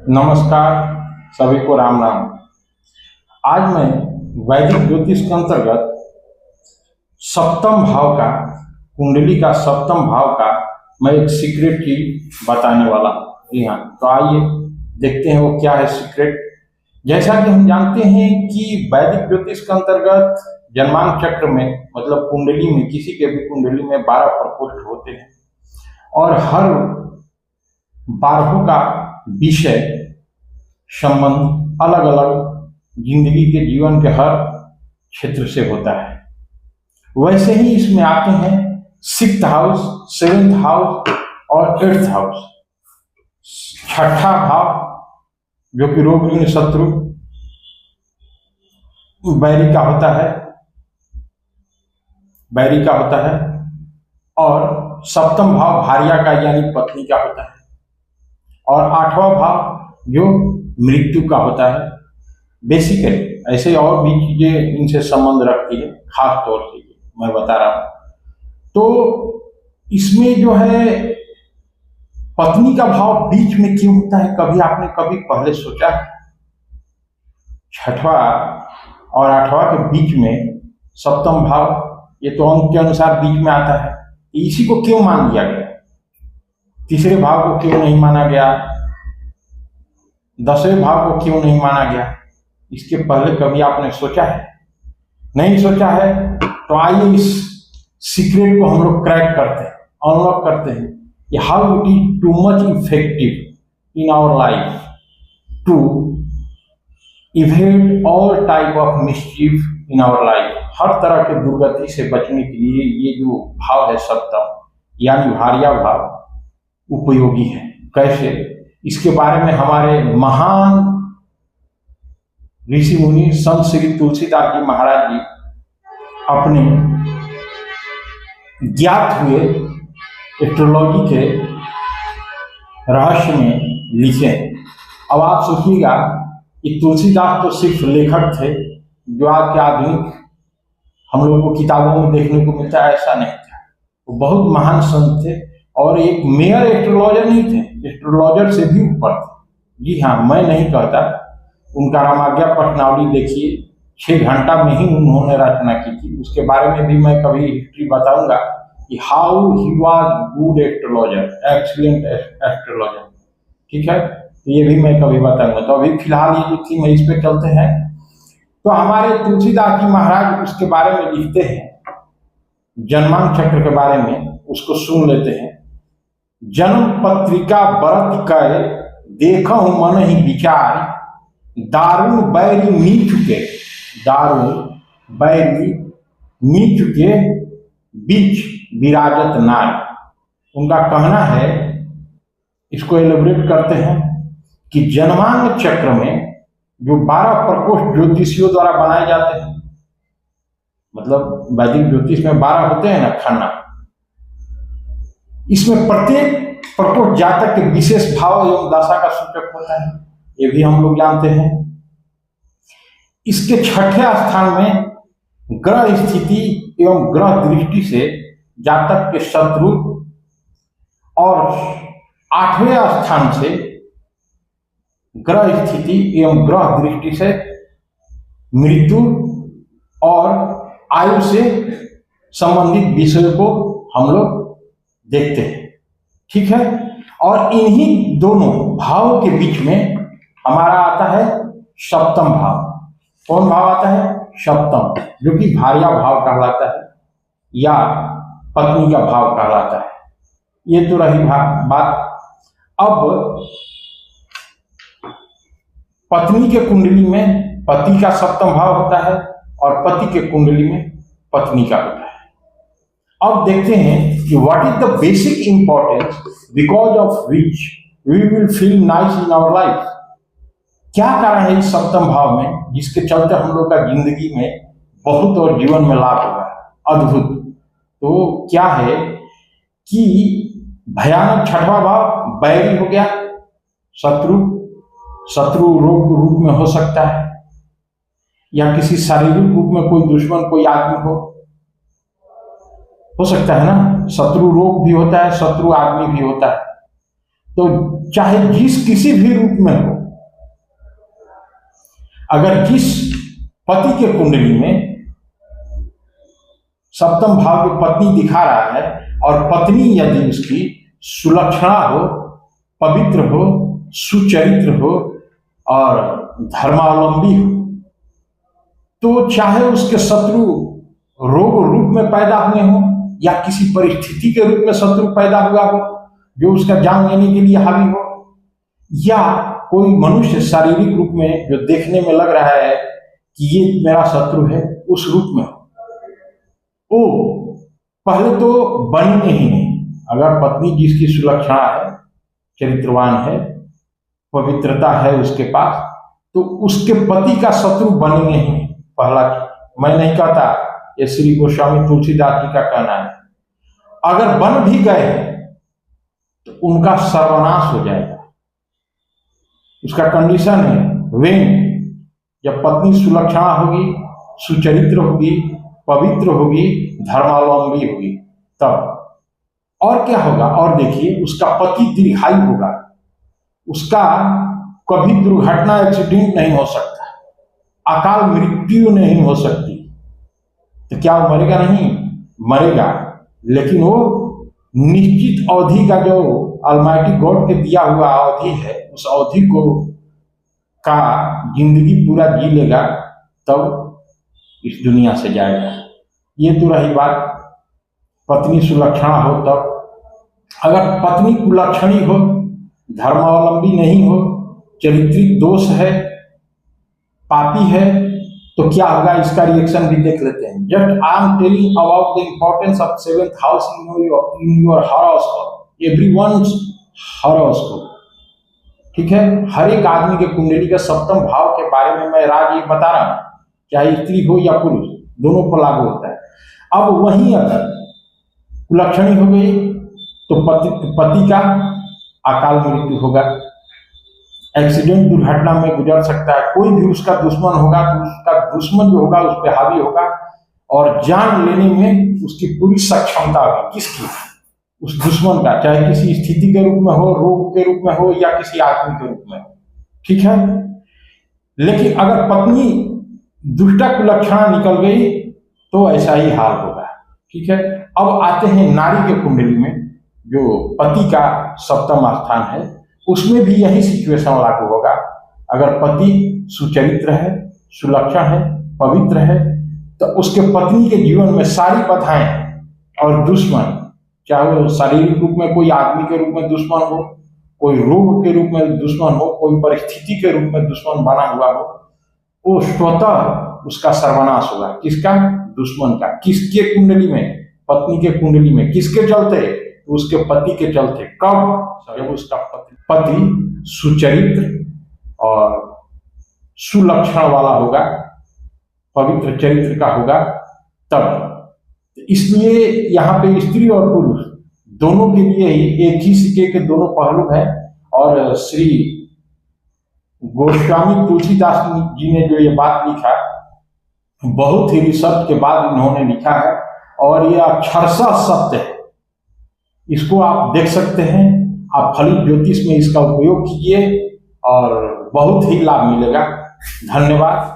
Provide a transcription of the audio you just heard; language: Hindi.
नमस्कार, सभी को राम राम। आज मैं वैदिक ज्योतिष के अंतर्गत सप्तम भाव का, कुंडली का सप्तम भाव का मैं एक सीक्रेट की बताने वाला हूँ। जी हाँ, तो आइए देखते हैं वो क्या है सीक्रेट। जैसा कि हम जानते हैं कि वैदिक ज्योतिष के अंतर्गत जन्मांक चक्र में, मतलब कुंडली में, किसी के भी कुंडली में 12 प्रकोष्ठ होते हैं और हर 12 का विषय संबंध अलग अलग जिंदगी के जीवन के हर क्षेत्र से होता है। वैसे ही इसमें आते हैं 6th हाउस, 7th हाउस और 8th हाउस। 6ठा भाव जो कि रोग ऋण शत्रु बैरी का होता है और 7म भाव भार्या का यानी पत्नी का होता है और 8वां भाव जो मृत्यु का होता है। बेसिकली ऐसे और भी चीजें इनसे संबंध रखती है, खास तौर से मैं बता रहा हूं। तो इसमें जो है पत्नी का भाव बीच में क्यों होता है, कभी आपने पहले सोचा है? 6वां और 8वां के बीच में 7म भाव, ये तो अंक के अनुसार बीच में आता है। इसी को क्यों मान लिया गया? तीसरे भाव को क्यों नहीं माना गया? 10वें भाव को क्यों नहीं माना गया? इसके पहले कभी आपने सोचा है? नहीं सोचा है तो आइए इस सीक्रेट को हम लोग क्रैक करते हैं, अनलॉक करते हैं कि how it is too much effective in our life to evade all type of mischief in our life. हर तरह के दुर्गति से बचने के लिए ये जो भाव है 7म यानी भार्या भाव उपयोगी है। कैसे? इसके बारे में हमारे महान ऋषि मुनि संत श्री तुलसीदास जी महाराज जी अपने ज्ञात हुए एस्ट्रोलॉजी के रहस्य में लिखे। अब आप सोचिएगा कि तुलसीदास तो सिर्फ लेखक थे, जो आज के आधुनिक हम लोगों को किताबों में देखने को मिलता है, ऐसा नहीं था। वो बहुत महान संत थे और एक मेयर एस्ट्रोलॉजर नहीं थे, एस्ट्रोलॉजर से भी ऊपर थे। जी हाँ, मैं नहीं कहता। उनका रामाज्ञा प्रश्नावली देखिए, 6 घंटा में ही उन्होंने रचना की थी। उसके बारे में भी मैं कभी हिस्ट्री बताऊंगा कि how he was good astrologer, excellent astrologer. ठीक है, तो ये भी मैं कभी बताऊंगा। तो अभी फिलहाल ये जो थी मैं इस पे चलते हैं। तो हमारे तुलसीदास जी महाराज उसके बारे में लिखते हैं, जन्मांक चक्र के बारे में, उसको सुन लेते हैं। जन्म पत्रिका बरत कर देखा हूं मन ही विचार, दारुण बैरी मी चुके बीच विराजत नार। उनका कहना है, इसको एलिब्रेट करते हैं कि जन्मांक चक्र में जो 12 प्रकोष्ठ ज्योतिषियों द्वारा बनाए जाते हैं, मतलब वैदिक ज्योतिष में 12 होते हैं ना खन्ना, इसमें प्रत्येक प्रकोष्ठ जातक के विशेष भाव एवं दशा का सूचक होता है, ये भी हम लोग जानते हैं। इसके 6ठे स्थान में ग्रह स्थिति एवं ग्रह दृष्टि से जातक के शत्रु और 8वें स्थान से ग्रह स्थिति एवं ग्रह दृष्टि से मृत्यु और आयु से संबंधित विषयों को हम लोग देखते हैं। ठीक है, और इन्हीं दोनों भावों के बीच में हमारा आता है 7म भाव। कौन भाव आता है? 7म, जो कि भार्या भाव कहलाता है या पत्नी का भाव कहलाता है। ये तो रही बात। अब पत्नी के कुंडली में पति का 7म भाव होता है और पति के कुंडली में पत्नी का होता है। अब देखते हैं कि what is the basic importance because of which we will feel nice in our life. क्या कारण है इस 7म भाव में जिसके चलते हम लोग का जिंदगी में बहुत और जीवन में लाभ होगा? अद्भुत। तो क्या है कि भयानक 6वां भाव बैरी हो गया, शत्रु रोग रूप में हो सकता है या किसी शारीरिक रूप में कोई दुश्मन, कोई आदमी हो सकता है ना। शत्रु रोग भी होता है, शत्रु आदमी भी होता है। तो चाहे जिस किसी भी रूप में हो, अगर जिस पति के कुंडली में सप्तम भाव में पत्नी दिखा रहा है और पत्नी यदि उसकी सुलक्षणा हो, पवित्र हो, सुचरित्र हो और धर्मावलंबी हो, तो चाहे उसके शत्रु रोग रूप में पैदा हुए हों या किसी परिस्थिति के रूप में शत्रु पैदा हुआ हो जो उसका जान लेने के लिए हावी हो, या कोई मनुष्य शारीरिक रूप में जो देखने में लग रहा है कि ये मेरा शत्रु है, उस रूप में हो, वो पहले तो बनेंगे ही नहीं। अगर पत्नी जिसकी सुलक्षणा है, चरित्रवान है, पवित्रता है उसके पास, तो उसके पति का शत्रु बनेंगे ही नहीं। पहला, मैं नहीं कहता, ये श्री गोस्वामी तुलसीदास जी का कहना है। अगर बन भी गए तो उनका सर्वनाश हो जाएगा। उसका कंडीशन है वेन, जब पत्नी सुलक्षणा होगी, सुचरित्र होगी, पवित्र होगी, धर्मावलंबी होगी, तब। और क्या होगा? और देखिए, उसका पति दीर्घायु होगा, उसका कभी दुर्घटना एक्सीडेंट नहीं हो सकता, अकाल मृत्यु नहीं हो सकती। तो क्या वो मरेगा? नहीं मरेगा, लेकिन वो निश्चित अवधि का जो ऑलमाइटी गॉड के दिया हुआ अवधि है, उस अवधि को का जिंदगी पूरा जी लेगा, तब इस दुनिया से जाएगा। ये तो रही बात पत्नी सुलक्षणा हो तब। अगर पत्नी कुलक्षणी हो, धर्मावलंबी नहीं हो, चरित्रिक दोष है, पापी है, तो क्या होगा? इसका रिएक्शन भी देख लेते हैं। Just I am telling about the importance of 7th house in your horoscope, everyone's horoscope. ठीक है, हर एक आदमी के कुंडली के सप्तम भाव के बारे में मैं राज ये बता रहा हूं, चाहे स्त्री हो या पुरुष, दोनों पर लागू होता है। अब वहीं अगर कुलक्षणी हो गई तो पति का अकाल मृत्यु होगा, एक्सीडेंट दुर्घटना में गुजर सकता है, कोई भी उसका दुश्मन होगा तो उसका दुश्मन जो होगा उस पर हावी होगा और जान लेने में उसकी पूरी सक्षमता होगी। किसकी? उस दुश्मन का, चाहे किसी स्थिति के रूप में हो, रोग के रूप में हो या किसी आदमी के रूप में हो। ठीक है, लेकिन अगर पत्नी दुष्टा कुलक्षणा निकल गई तो ऐसा ही हाल होगा। ठीक है, अब आते हैं नारी के कुंडली में, जो पति का सप्तम स्थान है, उसमें भी यही सिचुएशन लागू होगा। अगर पति सुचरित्र है, सुलक्षण है, पवित्र है, तो उसके पत्नी के जीवन में सारी बाधाएं और दुश्मन, चाहे वो शारीरिक रूप में कोई आदमी के रूप में दुश्मन हो, कोई रोग के रूप में दुश्मन हो, कोई परिस्थिति के रूप में दुश्मन बना हुआ हो, वो स्वतः उसका सर्वनाश होगा। किसका? दुश्मन का। किसके कुंडली में? पत्नी के कुंडली में। किसके चलते? तो उसके पति के चलते। कब? जब उसका पति सुचरित्र और सुलक्षण वाला होगा, पवित्र चरित्र का होगा, तब। इसलिए यहाँ पे स्त्री और पुरुष दोनों के लिए ही एक ही सिक्के के दोनों पहलू हैं। और श्री गोस्वामी तुलसीदास जी ने जो ये बात लिखा, बहुत ही रिसर्च के बाद इन्होंने लिखा है और ये अक्षरशः सत्य है। इसको आप देख सकते हैं, आप फलित ज्योतिष में इसका उपयोग कीजिए और बहुत ही लाभ मिलेगा। धन्यवाद।